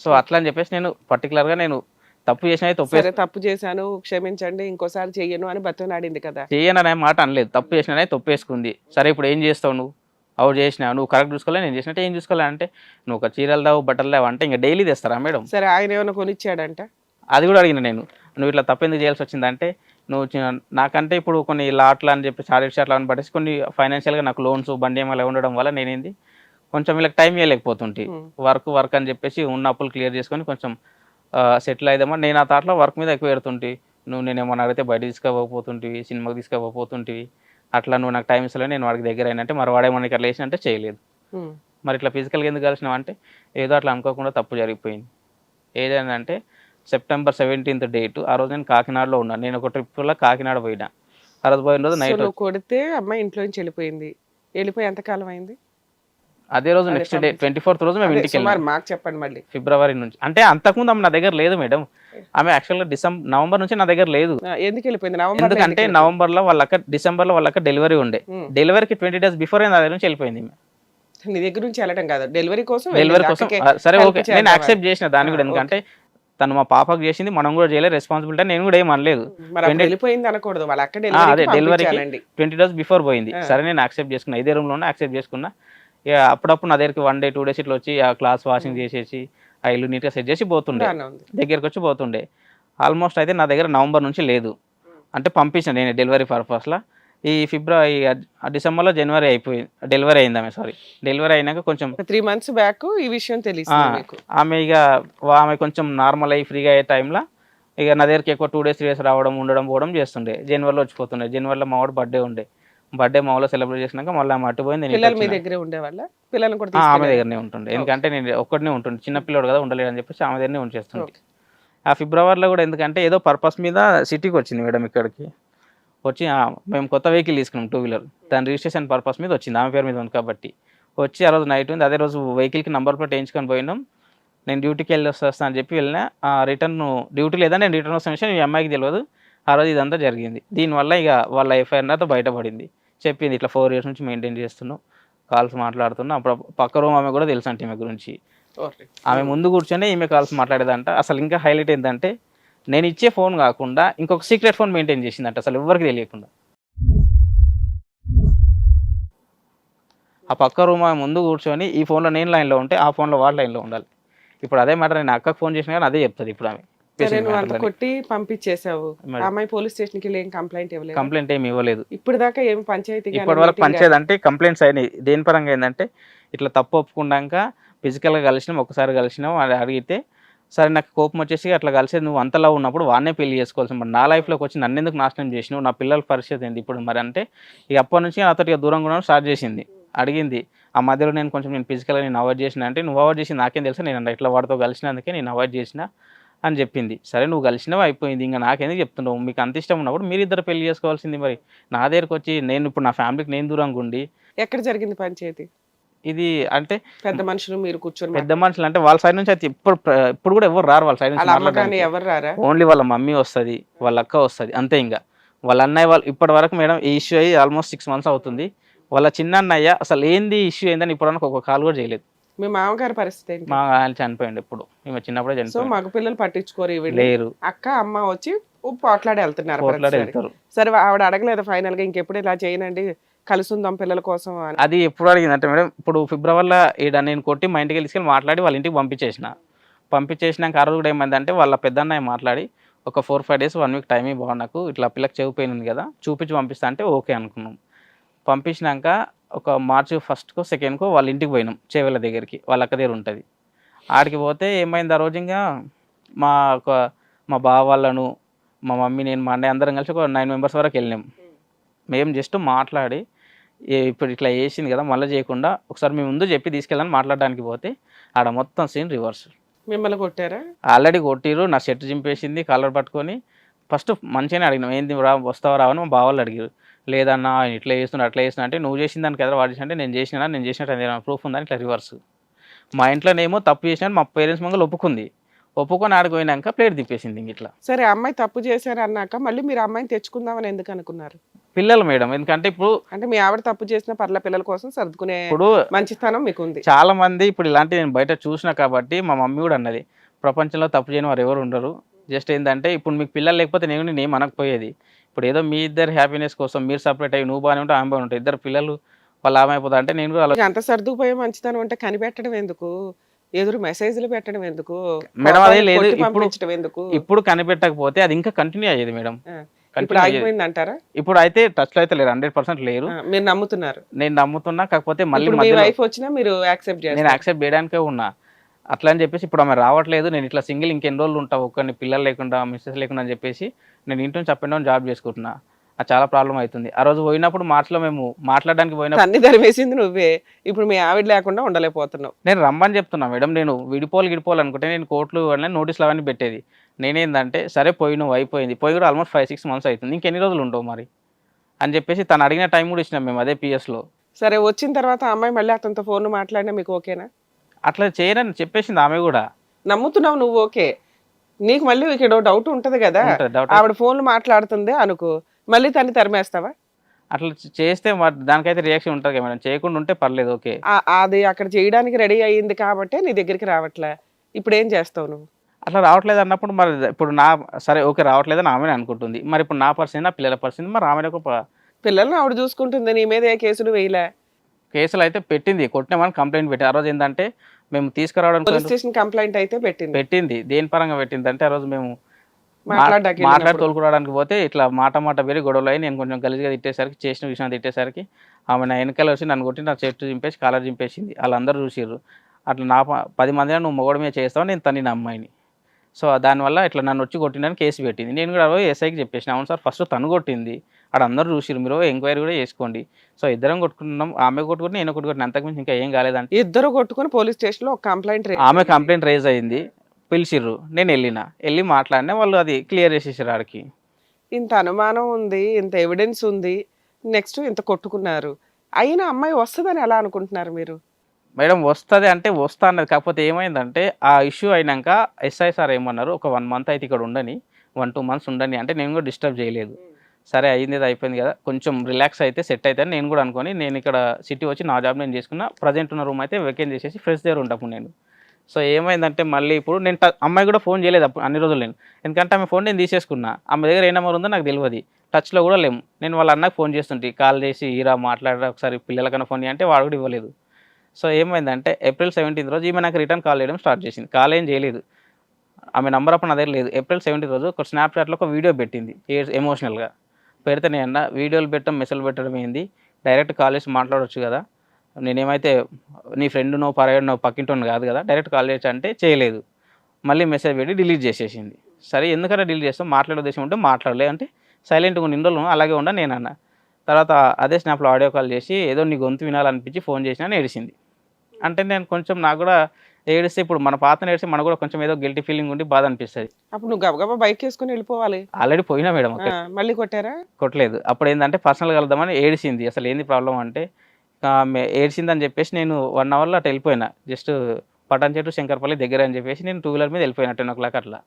So అట్లా అని చెప్పేసి నేను పర్టికులర్గా నేను తప్పు చేసిన సరే తప్పు చేశాను క్షమించండి ఇంకోసారి చెయ్యను అని బతిమలాడింది కదా. చేయననే మాట అనలేదు, తప్పు చేసినా తప్పేసుకుంది. సరే ఇప్పుడు ఏం చేస్తావు నువ్వు, అవుట్ చేసినా నువ్వు కరెక్ట్ చూసుకోలే, నేను చేసినట్టు ఏం చూసుకోలే అంటే నువ్వు ఒక చీరలు దావు బట్టలు దావు అంటే ఇంకా డైలీ తెస్తారా మేడం? సరే ఆయన ఏమైనా కొనిచ్చాడంట? అది కూడా అడిగిన నేను, నువ్వు ఇట్లా తప్పు ఎందుకు చేయాల్సి వచ్చిందంటే నువ్వు నాకంటే ఇప్పుడు కొన్ని లాట్లు అని చెప్పి చార్జెస్ అట్లా అని పట్టేసి కొన్ని ఫైనాన్షియల్గా నాకు లోన్స్ బండి ఏమైనా ఉండడం వల్ల నేనేంది కొంచెం వీళ్ళకి టైం ఇవ్వలేకపోతుంటే వర్క్ అని చెప్పేసి ఉన్న అప్పులు క్లియర్ చేసుకొని కొంచెం సెటిల్ అయిదామా నేను ఆ థాట్లో వర్క్ మీద ఎక్కువ పెడుతుంటే నువ్వు నేను ఏమన్నా అడిగితే బయట తీసుకోకపోతుంటివి, సినిమాకి తీసుకోకపోతుంటివి, అట్లా నువ్వు నాకు టైం ఇస్తలే నేను వాడికి దగ్గర అయినంటే మరి వాడేమన్నా ఇక్కడ లేచినంటే చేయలేదు. మరి ఇట్లా ఫిజికల్గా ఎందుకు కలిసినావు అంటే ఏదో అట్లా అనుకోకుండా తప్పు జరిగిపోయింది. ఏదైందంటే September 17th డేట్, ఆ రోజు నేను కాకినాడలో ఉన్నాను. నేను ఒక ట్రిప్లో కాకినాడ పోయినా. ఆ రోజు పోయిన రోజు నైట్ కొడితే అమ్మాయి ఇంట్లో నుంచి వెళ్ళిపోయింది. వెళ్ళిపోయి ఎంతకాలం అయింది? అదే రోజు నెక్స్ట్ డే 24th రోజు మేము ఇంటికి వెళ్ళాం. మాకు చెప్పండి మళ్ళీ. ఫిబ్రవరి నుంచి అంటే అంతకుముందు ఆమె నా దగ్గర లేదు మేడం. ఆమె యాక్చువల్గా నవంబర్ నుంచి నా దగ్గర లేదు. ఎందుకు వెళ్ళిపోయింది? ఎందుకంటే నవంబర్లో వాళ్ళక్క డిసెంబర్లో వాళ్ళక్క డెలివరీ ఉండే, డెలివరీకి 20 days బిఫోర్ నా దగ్గర నుంచి వెళ్ళిపోయింది. నీ దగ్గర నుంచి వెళ్ళడం కాదు, డెలివరీ కోసం. సరే ఓకే నేను యాక్సెప్ట్ చేసిన దాన్ని కూడా, ఎందుకంటే తను మా పాపకు చేసింది, మనం కూడా చేయలేదు, రెస్పాన్సిబిలిటీ నేను కూడా ఏం అనలేదు. వెళ్ళిపోయింది అనకూడదు, వాళ్ళ అక్క అదే డెలివరీకి 20 days బిఫోర్ పోయింది. సరే నేను యాక్సెప్ట్ చేసుకున్నా, ఇదే రూమ్ లోనే యాక్సెప్ట్ చేసుకున్నా. ఇక అప్పుడప్పుడు నా దగ్గరికి 1 day 2 days ఇట్లా వచ్చి ఆ క్లాస్ వాషింగ్ చేసేసి ఆ ఇల్లు నీట్గా సెట్ చేసి పోతుండే, దగ్గరికి వచ్చి పోతుండే. ఆల్మోస్ట్ అయితే నా దగ్గర నవంబర్ నుంచి లేదు, అంటే పంపించాను నేను డెలివరీ పర్పస్లో. ఈ డిసెంబర్లో డెలివరీ అయింది ఆమె. సారీ, డెలివరీ అయినాక కొంచెం 3 months బ్యాక్ ఈ విషయం తెలిసింది ఆమె. ఇక ఆమె కొంచెం నార్మల్ అయ్యి ఫ్రీగా అయ్యే టైంలో ఇక నా దగ్గరికి ఎక్కువ 2 days 3 days రావడం ఉండడం పోవడం చేస్తుండే. జనవరిలో వచ్చిపోతుండే. జనవరిలో మా వాడు బర్త్డే మా ఊళ్ళో సెలబ్రేట్ చేసినాక మళ్ళీ ఆమె అట్టుపోయింది. పిల్లలు మీ దగ్గరే ఉండేవాళ్ళ? పిల్లలు కూడా ఆమె దగ్గరనే ఉంటుండే, ఎందుకంటే నేను ఒక్కడినే ఉంటుండే, చిన్న పిల్లడు కదా ఉండలేడు అని చెప్పేసి ఆమె దగ్గరనే ఉంచేస్తుండే. ఆ ఫిబ్రవరిలో కూడా ఎందుకంటే ఏదో పర్పస్ మీద సిటీకి వచ్చింది మేడం. ఇక్కడికి వచ్చి మేము కొత్త వెహికల్ తీసుకున్నాం, 2-wheeler. దాని రిజిస్ట్రేషన్ పర్పస్ మీద వచ్చింది, ఆమె పేరు మీద ఉంది కాబట్టి వచ్చి ఆ రోజు నైట్ ఉంది. అదే రోజు వెహికల్కి నంబర్ ప్లేట్ వేయించుకొని పోయినాం. నేను డ్యూటీకి వెళ్ళి వస్తాను అని చెప్పి వెళ్ళినా. రిటర్న్ డ్యూటీ లేదా నేను రిటర్న్ వస్తున్న విషయం ఈ అమ్మాయికి తెలియదు. ఆ రోజు ఇదంతా జరిగింది. దీనివల్ల ఇక వాళ్ళ ఎఫ్ఐఆర్ నాతో బయటపడింది. చెప్పింది ఇట్లా 4 years నుంచి మెయింటైన్ చేస్తున్నావు, కాల్స్ మాట్లాడుతున్నా. అప్పుడు పక్క రూమ్ ఆమె కూడా తెలుసు అంటే ఈమె గురించి. ఆమె ముందు కూర్చొని ఈమె కాల్స్ మాట్లాడేదంట. అసలు ఇంకా హైలైట్ ఏంటంటే నేను ఇచ్చే ఫోన్ కాకుండా ఇంకొక సీక్రెట్ ఫోన్ మెయింటైన్ చేసిందంట, అసలు ఎవరికి తెలియకుండా. ఆ పక్క రూమ్ ఆమె ముందు కూర్చొని ఈ ఫోన్లో నేను లైన్లో ఉంటే ఆ ఫోన్లో వాడు లైన్లో ఉండాలి. ఇప్పుడు అదే మ్యాటర్ నేను అక్కకు ఫోన్ చేసినా కానీ అదే చెప్తుంది ఇప్పుడు ఆమె. కొట్టి పంపించేసావు, అమ్మాయి పోలీస్ స్టేషన్ కి ఏం కంప్లైంట్ ఇవ్వలేదు? కంప్లైంట్ ఏమి ఇవ్వలేదు ఇప్పుడు దాకా. ఏం పంచాయతీ? ఇప్పటి వరకు పంచాయతీ అంటే కంప్లైంట్స్ అయినాయి. దేని పరంగా ఏంటంటే ఇట్లా తప్పు ఒప్పుకున్నాక ఫిజికల్గా కలిసినాం, ఒకసారి కలిసినాం, అది అడిగితే సరే నాకు కోపం వచ్చేసి అట్లా కలిసేది నువ్వు అంతలా ఉన్నప్పుడు వాడినే పెళ్లి చేసుకోవాల్సి, మరి నా లైఫ్లోకి వచ్చి నన్ను ఎందుకు నాశనం చేసినావు, నా పిల్లల పరిస్థితి ఏంది ఇప్పుడు మరి అంటే ఇక అప్పటి నుంచి నాతో ఇక దూరంగా ఉండడం స్టార్ట్ చేసింది. అడిగింది ఆ మధ్యలో నేను ఫిజికల్గా నేను అవాయిడ్ చేసిన అంటే నువ్వు అవాయిడ్ చేసి నాకేం తెలుసా, నేను ఇట్లా వాడితో కలిసినందుకే నేను అవాయిడ్ చేసిన అని చెప్పింది. సరే నువ్వు కలిసినవి అయిపోయింది, ఇంకా నాకెందుకు చెప్తున్నావు, మీకు అంత ఇష్టం ఉన్నప్పుడు మీరు ఇద్దరు పెళ్లి చేసుకోవాల్సింది. మరి నా దగ్గరకు వచ్చి నేను ఇప్పుడు నా ఫ్యామిలీకి నేను దూరంగా ఉండి. ఎక్కడ జరిగింది పంచాయతీ ఇది అంటే పెద్ద మనుషులు మీరు కూర్చొని? పెద్ద మనుషులు అంటే వాళ్ళ సైడ్ నుంచి అయితే ఇప్పుడు కూడా ఎవరు రారు వాళ్ళ సైడ్ నుంచి. ఎవరు రారా? ఓన్లీ వాళ్ళ మమ్మీ వస్తుంది, వాళ్ళ అక్క వస్తుంది, అంతే. ఇంకా వాళ్ళ అన్నయ్య వాళ్ళు ఇప్పటి వరకు మేడం ఈ ఇష్యూ అయ్యి ఆల్మోస్ట్ 6 months అవుతుంది. వాళ్ళ చిన్న అన్నయ్య అసలు ఏంది ఇష్యూ ఏందని ఇప్పటివరకు ఒక కాల్ కూడా చేయలేదు. మీ మామగారి పరిస్థితి? మా ఆయన చనిపోయింది ఎప్పుడు, ఈమె చిన్నప్పుడే చనిపోయింది. మగ పిల్లలు పట్టించుకోరు లేరు. అక్క అమ్మ వచ్చి పోట్లాడి వెళ్తున్నారు. సరే ఆవిడ అడగలేదు ఫైనల్ గా ఇంకెప్పుడు ఇలా చేయనండి, కలిసి ఉందాం పిల్లల కోసం? అది ఎప్పుడు అడిగిందంటే మేడం ఇప్పుడు ఫిబ్రవరిలో నేను కొట్టి మా ఇంటికి తీసుకెళ్ళి మాట్లాడి వాళ్ళ ఇంటికి పంపించేసినాక ఆ రోజు కూడా ఏమైందంటే వాళ్ళ పెద్దన్నయ్య మాట్లాడి ఒక 4-5 days 1 week టైం ఇవ్వాలి నాకు, ఇట్లా పిల్లకి చెవిపోయింది కదా చూపించి పంపిస్తా అంటే ఓకే అనుకున్నాం. పంపించినాక ఒక March 1st 2nd వాళ్ళ ఇంటికి పోయినాం, చేవెళ్ళ దగ్గరికి, వాళ్ళ అక్క దగ్గర ఉంటుంది. ఆడికి పోతే ఏమైంది ఆ రోజు ఇంకా మా బావ వాళ్ళను, మా మమ్మీ, నేను, మా అన్నయ్య అందరం కలిసి ఒక 9 members వరకు వెళ్ళినాం. మేము జస్ట్ మాట్లాడి ఇప్పుడు ఇట్లా వేసింది కదా మళ్ళీ చేయకుండా ఒకసారి మేము ముందు చెప్పి తీసుకెళ్ళాలని మాట్లాడడానికి పోతే ఆడ మొత్తం సీన్ రివర్స్. మిమ్మల్ని కొట్టారా? ఆల్రెడీ కొట్టిరు, నా షర్ట్ చింపేసింది, కాలర్ పట్టుకొని. ఫస్ట్ మంచిగానే అడిగినాం ఏంది వస్తావా రావని. మా బావాళ్ళు అడిగారు, లేదన్నా ఇట్లా చేస్తున్నా అట్లా చేస్తున్నా అంటే నువ్వు చేసిన దానికి ఎదురు వాడు చేసిన అంటే నేను చేసినట్టు ప్రూఫ్ ఉందని ఇట్లా రివర్స్. మా ఇంట్లోనేమో తప్పు చేసినట్టు మా పేరెంట్స్ మంగళ ఒప్పుకొని ఆడిపోయినాక ప్లేట్ తిప్పేసింది ఇంక ఇట్లా. సరే అమ్మాయి తప్పు చేశారు అన్నాక మళ్ళీ మీరు అమ్మాయిని తెచ్చుకుందామని ఎందుకు అనుకున్నారు? పిల్లలు మేడం, ఎందుకంటే ఇప్పుడు అంటే మీ ఆవిడ తప్పు చేసిన పర్ల పిల్లల కోసం సర్దుకునే ఇప్పుడు మంచితనం మీకు ఉంది. చాలా మంది ఇప్పుడు ఇలాంటి నేను బయట చూసిన కాబట్టి మా మమ్మీ కూడా అన్నది, ప్రపంచంలో తప్పు చేయని వారు ఎవరు ఉండరు. జస్ట్ ఏంటంటే ఇప్పుడు మీకు పిల్లలు లేకపోతే నేను ఏం అనకపోయేది. ఇప్పుడు ఏదో మీ ఇద్దరు హ్యాపీనెస్ కోసం మీరు సపరేట్ అయ్యి నువ్వు బాగానే ఉంటావు ఆమె బాగానే ఉంటావు, ఇద్దరు పిల్లలు వాళ్ళు ఆమె అయిపోతా అంటే నేను కూడా అలా. అంత సర్దుకుపోయే మంచితనం అంటే కనిపెట్టడం ఎందుకు, ఎదురు మెసేజ్లు పెట్టడం ఎందుకు, మేడం అదే లేదు, కొట్టి ఇప్పుడు పంపించడం ఎందుకు? ఇప్పుడు కనిపెట్టకపోతే అది ఇంకా కంటిన్యూ అయ్యేది మేడం. ఆ, ఇప్పుడు కంటిన్యూ అయ్యేది. ఆగిపోయింది అంటారా? ఇప్పుడు అయితే టచ్లో అయితే లేరు, 100% లేరు. మీరు నమ్ముతున్నారు. నేను నమ్ముతున్నా, కాకపోతే మళ్ళీ ఇప్పుడు మీ మధ్యలో వైఫ్ వచ్చినా మీరు యాక్సెప్ట్ నేను చేస్తారు. యాక్సెప్ట్ చేయడానికే ఉన్నా. అట్లా అని చెప్పేసి ఇప్పుడు ఆమె రావట్లేదు, నేను ఇట్లా సింగిల్ ఇంకెన్ని రోజులు ఉంటావు ఒక్కరిని పిల్లలు లేకుండా మిస్సెస్ లేకుండా అని చెప్పేసి నేను ఇంటి నుంచి అప్ అండ్ డౌన్ జాబ్ చేసుకుంటున్నా. అది చాలా ప్రాబ్లం అవుతుంది. ఆ రోజు పోయినప్పుడు మార్చిలో మేము మాట్లాడడానికి పోయినప్పుడు అన్ని ధరిమేసింది నువ్వే. ఇప్పుడు మీ ఆవిడ లేకుండా ఉండలేకపోతున్నావు. నేను రమ్మని చెప్తున్నా మేడం, నేను గిడిపోవాలి అనుకుంటే నేను కోర్టులు అన్నీ నోటీసులు అవన్నీ పెట్టేది. నేనేందంటే సరే పోయి నువ్వు అయిపోయింది, పోయి కూడా ఆల్మోస్ట్ 5-6 months అవుతుంది, ఇంకెన్ని రోజులు ఉంటావు మరి అని చెప్పేసి తను అడిగిన టైం కూడా ఇచ్చినాం మేము అదే పిఎస్లో. సరే వచ్చిన తర్వాత ఆ అమ్మాయి మళ్ళీ అతనితో ఫోన్ మాట్లాడినా మీకు ఓకేనా? అట్లా చేయనని చెప్పేసింది ఆమె కూడా. నమ్ముతున్నావు నువ్వు, ఓకే. నీకు మళ్ళీ ఇక్కడ డౌట్ ఉంటది కదా, ఉంటది doubt. ఆవిడ ఫోన్లు మాట్లాడుతుంది అనుకో, మళ్ళీ తన్ని తరిమేస్తావా? అట్లా చేస్తే మరి దానికైతే రియాక్షన్ ఉంటుంది కదా మేడం, చేయకుండా ఉంటే పర్లేదు ఓకే. అది అక్కడ చేయడానికి రెడీ అయ్యింది కాబట్టి నీ దగ్గరికి రావట్లే. ఇప్పుడు ఏం చేస్తావు నువ్వు? అట్లా రావట్లేదు అన్నప్పుడు మరి ఇప్పుడు నా సరే ఓకే రావట్లేదని ఆమెనే అనుకుంటుంది, మరి ఇప్పుడు నా పరిస్థితి నా పిల్లల పరిస్థితి, మరి ఆమె పిల్లల్ని ఆవిడ చూసుకుంటుంది, నీ మీద ఏ కేసులు వేయలే? కేసులు అయితే పెట్టింది, కొట్టినామని కంప్లైంట్ పెట్టి. ఆ రోజు ఏంటంటే మేము పోలీస్ తీసుకురావడానికి స్టేషన్ కంప్లైంట్ అయితే పెట్టింది. దేని పరంగా పెట్టింది అంటే, ఆ రోజు మేము మాట్లాడడానికి మాట్లాడి తోలుకురావడానికి పోతే ఇట్లా మాట వేరే గొడవలు అయ్యి నేను కొంచెం గలీజ్గా తిట్టేసరికి, చేసిన విషయం తిట్టేసరికి ఆమె నా వెనకాల వచ్చి నన్ను కొట్టి నా చెట్టు చింపేసి కాలర్ చింపేసింది. వాళ్ళందరూ చూసిర్రు. అట్లా నా 10 మందిలో నువ్వు మొగడ మీద చేస్తావు, నేను తన్ని నా అమ్మాయిని. సో దానివల్ల ఇట్లా నన్ను వచ్చి కొట్టిందని కేసు పెట్టింది. నేను కూడా ఎస్ఐకి చెప్పేసిన, అవును సార్ ఫస్ట్ తను కొట్టింది, అక్కడ అందరూ చూసిరు, మీరు ఎంక్వైరీ కూడా చేసుకోండి. సో ఇద్దరం కొట్టుకున్నాం, ఆమె కొట్టుకుని నేను కొట్టుకుని, అంతకుమించి ఇంకా ఏం కాలేదంటే ఇద్దరు కొట్టుకుని పోలీస్ స్టేషన్ లో ఒక కంప్లైంట్ ఆమె కంప్లైంట్ రేజ్ అయింది, పిలిచిర్రు, నేను వెళ్ళి మాట్లాడినా, వాళ్ళు అది క్లియర్ చేసేసారు ఆడికి. ఇంత అనుమానం ఉంది, ఇంత ఎవిడెన్స్ ఉంది, నెక్స్ట్ ఇంత కొట్టుకున్నారు, అయినా అమ్మాయి వస్తుందని ఎలా అనుకుంటున్నారు మీరు? మేడం వస్తుంది అంటే వస్తా అన్నది, కాకపోతే ఏమైందంటే ఆ ఇష్యూ అయినాక ఎస్ఐ సార్ ఏమన్నారు, ఒక 1 month అయితే ఇక్కడ ఉండని, 1-2 months ఉండని అంటే నేను కూడా డిస్టర్బ్ చేయలేదు. సరే అయింది అయిపోయింది కదా, కొంచెం రిలాక్స్ అయితే సెట్ అయితే నేను కూడా అనుకొని నేను ఇక్కడ సిటీ వచ్చి నా జాబ్ నేను చేసుకున్నా. ప్రజెంట్ ఉన్న రూమ్ అయితే వెకేట్ చేసేసి ఫ్రెష్ దగ్గర ఉంటాను నేను. సో ఏమైందంటే మళ్ళీ ఇప్పుడు నేను అమ్మాయి కూడా ఫోన్ చేయలేదు అప్పుడు అన్ని రోజులు నేను, ఎందుకంటే ఆమె ఫోన్ నేను తీసేసుకున్నా. ఆమె దగ్గర ఏ నెంబర్ ఉందో నాకు తెలియదు, టచ్లో కూడా లేము. నేను వాళ్ళ అన్నకు ఫోన్ చేస్తుంటే కాల్ చేసి ఈరా మాట్లాడరా ఒకసారి పిల్లలకన్నా ఫోన్ అంటే వాడు కూడా ఇవ్వలేదు. సో ఏమైందంటే April 17th రోజు ఈమె నాకు రిటర్న్ కాల్ చేయడం స్టార్ట్ చేసింది. కాల్ ఏం చేయలేదు, ఆమె నంబర్ అప్పుడు నా దగ్గర లేదు. April 17th రోజు ఒక స్నాప్చాట్లో ఒక వీడియో పెట్టింది ఎమోషనల్గా. పెడితే నేను అన్న వీడియోలు పెట్టడం మెసేజ్ పెట్టడం ఏంది, డైరెక్ట్ కాల్ చేసి మాట్లాడవచ్చు కదా, నేనేమైతే నీ ఫ్రెండ్నో పరాయనో పక్కింటోను కాదు కదా, డైరెక్ట్ కాల్ చేయొచ్చు అంటే చేయలేదు. మళ్ళీ మెసేజ్ పెట్టి డిలీట్ చేసేసింది. సరే ఎందుకంటే డిలీట్ చేస్తాం, మాట్లాడే ఉద్దేశం ఉంటే మాట్లాడలే అంటే సైలెంట్గా ఉన్న రోజులు అలాగే ఉండ నేను అన్న. తర్వాత అదే స్నాప్లో ఆడియో కాల్ చేసి ఏదో నీ గొంతు వినాలనిపించి ఫోన్ చేసినా అని ఏడిసింది. అంటే నేను కొంచెం నాకు కూడా ఏడిస్తే ఇప్పుడు మన పాత ఏడిస్తే మనకు కూడా కొంచెం ఏదో గిల్టీ ఫీలింగ్ ఉండి బాధ అనిపిస్తుంది. అప్పుడు నువ్వు గబగబా బైక్ వేసుకుని వెళ్ళిపోవాలి. ఆల్రెడీ పోయినా మేడం, మళ్ళీ కొట్టారా? కొట్టలేదు. అప్పుడు ఏంటంటే పర్సనల్గా వెళ్దామని ఏడిసింది. అసలు ఏంది ప్రాబ్లం అంటే ఏడిసిందని చెప్పేసి నేను 1 hourలో అటు వెళ్ళిపోయినా. జస్ట్ పటాన్ చెట్టు శంకర్పల్లి దగ్గర అని చెప్పేసి నేను 2 wheeler మీద వెళ్ళిపోయినా 10 o'clock అట్లా.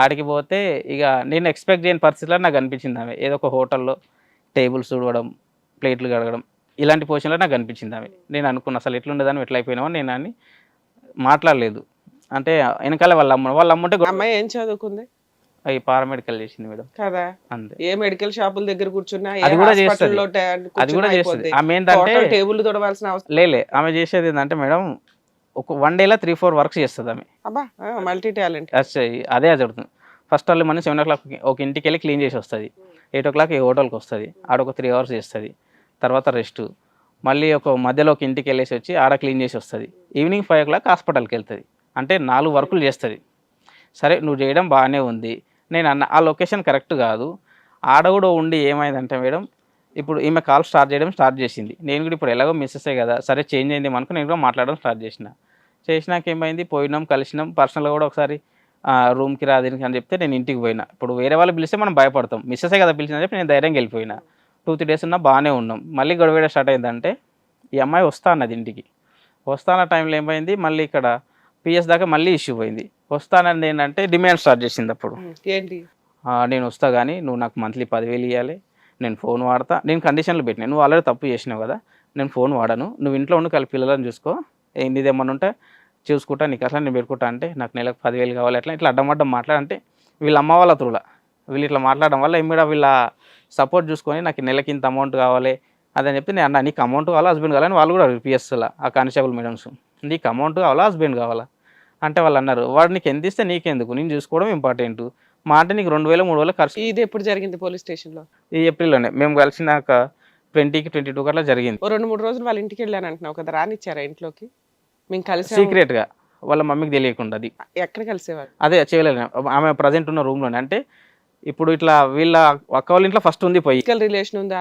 ఆడికి పోతే ఇక నేను ఎక్స్పెక్ట్ చేయని పరిస్థితిలో నాకు అనిపించింది ఆమె ఏదో ఒక హోటల్లో టేబుల్స్ తుడవడం, ప్లేట్లు కడగడం, ఇలాంటి పొజిషన్లో నాకు అనిపించింది ఆమె. నేను అనుకున్నా అసలు ఎట్లుండేదాన్ని ఎట్లా అయిపోయినామో నేను అని మాట్లాడలేదు. అంటే వెనకాల వాళ్ళ అమ్ముంటే అమ్మాయి ఏం చదువుకుంది? అవి పారామెడికల్ చేసింది మేడం కదా, అంతే. ఏ మెడికల్ షాపుల దగ్గర కూర్చున్నా, అది కూడా చేస్తుంది. ఆమె ఏంటంటే టేబుల్ తొడవలసిన అవసరం లేలే. ఆమె చేసేది ఏంటంటే మేడం ఒక 1 dayలో 3-4 వర్క్స్ చేస్తుంది ఆమె. అబ్బా, మల్టీ టాలెంట్. అదే జరుగుతుంది. ఫస్ట్ వాళ్ళు మన 7 o'clock ఒక ఇంటికి వెళ్ళి క్లీన్ చేసి వస్తుంది, 8 o'clock ఈ హోటల్కి వస్తుంది, ఆడొక 3 hours చేస్తుంది, తర్వాత రెస్ట్, మళ్ళీ ఒక మధ్యలో ఒక ఇంటికి వెళ్ళేసి వచ్చి ఆడ క్లీన్ చేసి వస్తుంది, ఈవినింగ్ 5 o'clock హాస్పిటల్కి వెళ్తుంది. అంటే 4 వర్కులు చేస్తుంది. సరే నువ్వు చేయడం బాగానే ఉంది, నేను అన్న ఆ లొకేషన్ కరెక్ట్ కాదు. ఆడ కూడా ఉండి ఏమైందంటే మేడం ఇప్పుడు ఈమె కాల్ స్టార్ట్ చేసింది. నేను కూడా ఇప్పుడు ఎలాగో మిస్సెసే కదా, సరే చేంజ్ అయింది అనుకో నేను కూడా మాట్లాడడం స్టార్ట్ చేసినాక ఏమైంది, పోయినాం కలిసినాం, పర్సనల్గా కూడా ఒకసారి రూమ్కి రాదీనికి అని చెప్తే నేను ఇంటికి పోయినా. ఇప్పుడు వేరే వాళ్ళు పిలిస్తే మనం భయపడతాం, మిస్సెసే కదా పిలిచిందని చెప్పి నేను ధైర్యంగా వెళ్ళిపోయినా. 2-3 days ఉన్నా బాగానే ఉన్నాం. మళ్ళీ గొడవ స్టార్ట్ అయిందంటే ఈ అమ్మాయి వస్తా అన్నది ఇంటికి. వస్తాన టైంలో ఏమైంది, మళ్ళీ ఇక్కడ పిఎస్ దాకా మళ్ళీ ఇష్యూ పోయింది. వస్తానని ఏంటంటే డిమాండ్ స్టార్ట్ చేసింది. అప్పుడు ఏంటి, నేను వస్తా కానీ నువ్వు నాకు మంత్లీ 10,000 ఇవ్వాలి, నేను ఫోన్ వాడతా, నేను కండిషన్లు పెట్టినా, నువ్వు ఆల్రెడీ తప్పు చేసినావు కదా, నేను ఫోన్ వాడను, నువ్వు ఇంట్లో ఉండి కలిపి పిల్లలను చూసుకో, నీదేమన్నా ఉంటే చూసుకుంటా, నీకు అసలు నేను పెట్టుకుంటా అంటే నాకు నెలకు 10,000 కావాలి, అట్లా ఇట్లా అడ్డం మాట్లాడంటే వీళ్ళ అమ్మ వాళ్ళ త్రూలా వీళ్ళు ఇట్లా మాట్లాడడం వల్ల ఇమ్మీడ వీళ్ళ సపోర్ట్ చూసుకొని నాకు నెలకి ఇంత అమౌంట్ కావాలి అదని చెప్పి నేను అన్న, నీకు అమౌంట్ కావాలా హస్బెండ్ కావాలని వాళ్ళు కూడా పిఎస్లా ఆ కానిస్టేబుల్ మేడమ్స్, నీకు అమౌంట్ కావాలా హస్బెండ్ కావాలా అంటే వాళ్ళు అన్నారు, వాడు నీకు ఎంత ఇస్తే నీకెందుకు, నేను చూసుకోవడం ఇంపార్టెంట్, మా అంటే నీకు 2,000 3,000 ఖర్చు. ఇది ఎప్పుడు జరిగింది పోలీస్ స్టేషన్ లో? ఈ ఏప్రిల్లోనే మేము కలిసినాక 20కి 22 అట్లా జరిగింది. 2-3 రోజులు వాళ్ళ ఇంటికి వెళ్ళాను అంటున్నావు కదా, రానిచ్చారా ఇంట్లోకి? మేము కలిసి సీక్రెట్గా వాళ్ళ మమ్మీకి తెలియకుండా. అది ఎక్కడ కలిసేవారు? అదే చేయలేదు, ఆమె ప్రజెంట్ ఉన్న రూమ్లోనే. అంటే ఇప్పుడు ఇట్లా వీళ్ళ అక్క వాళ్ళ ఇంట్లో ఫస్ట్ ఉంది పోయి రిలేషన్ ఉంది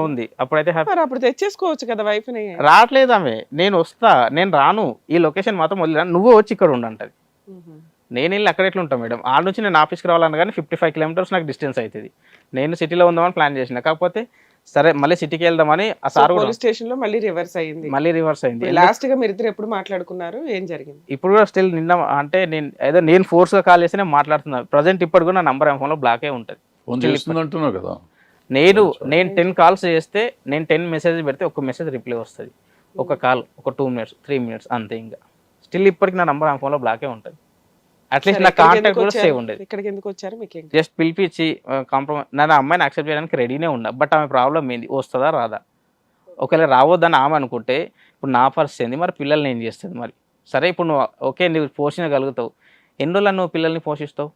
ఉంది, అప్పుడైతే మరి అప్పుడు తెచ్చేసుకోవచ్చు కదా వైఫ్ ని. రావట్లేదు ఆమె, నేను వస్తా, నేను రాను, ఈ లొకేషన్ మాత్రం వదిలేను, నువ్వు వచ్చి ఇక్కడ ఉండంటది. నేను వెళ్ళి అక్కడ ఎట్లా ఉంటాను మేడం, ఆడ నుంచి నేను ఆఫీస్కి రావాలన్నా కానీ 55 కిలోమీటర్స్ నాకు డిస్టెన్స్ అవుతుంది. నేను సిటీలో ఉందామని ప్లాన్ చేసిన, కాకపోతే సరే మళ్ళీ సిటీకి వెళ్దామని ఆ సార్ పోలీస్ స్టేషన్ లో మళ్ళీ రివర్స్ అయింది. లాస్ట్ గా మీరు ఇద్దరు ఎప్పుడు మాట్లాడుకున్నారు, ఏం జరిగింది? ఇప్పుడు కూడా స్టిల్ నిన్న అంటే నేను ఫోర్స్గా కాల్ చేసి నేను మాట్లాడుతున్నాను. ప్రజెంట్ ఇప్పుడు కూడా నా నంబర్ ఫోన్లో బ్లాకే ఉంటుంది. నేను 10 కాల్స్ చేస్తే, నేను 10 మెసేజ్ పెడితే ఒక మెసేజ్ రిప్లై వస్తుంది, ఒక కాల్ ఒక 2 minutes 3 minutes అంతే. ఇంకా స్టిల్ ఇప్పటికి నా నంబర్ ఫోన్లో బ్లాకే ఉంటుంది. అట్లీస్ట్ నా కాంటాక్ట్ కూడా సేవ్ ఉండేది. ఇక్కడికి ఎందుకు వచ్చారు? మీకు జస్ట్ పిలిపించి కాంప్రమైజ్, నా అమ్మాయిని యాక్సెప్ట్ చేయడానికి రెడీనే ఉన్నా. బట్ ఆమె ప్రాబ్లం ఏంది, వస్తుందా రాదా? ఒకవేళ రావద్దని ఆమె అనుకుంటే ఇప్పుడు నా పరిస్థితి ఏంది, మరి పిల్లల్ని ఏం చేస్తుంది? మరి సరే ఇప్పుడు నువ్వు ఓకే నువ్వు పోషించగలుగుతావు, ఎన్ని రోజులు నువ్వు పిల్లల్ని పోషిస్తావు?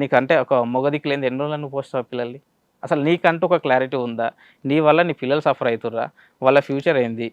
నీకంటే ఒక మొగదికి లేని ఎన్ని రోజులు నువ్వు పోషిస్తావు పిల్లల్ని? అసలు నీకంటూ ఒక క్లారిటీ ఉందా? నీ వల్ల నీ పిల్లలు సఫర్ అవుతుర్రా? వాళ్ళ ఫ్యూచర్ ఏంది?